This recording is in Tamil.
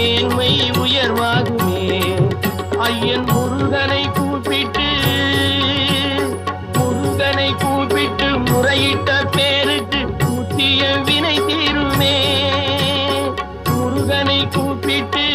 மேன்மை உயர்வாகுமே. ஐயன் முருகனை கூப்பிட்டு முறையிட்ட பேருக்கு முத்திய வினை தீருமே. முருகனை கூப்பிட்டு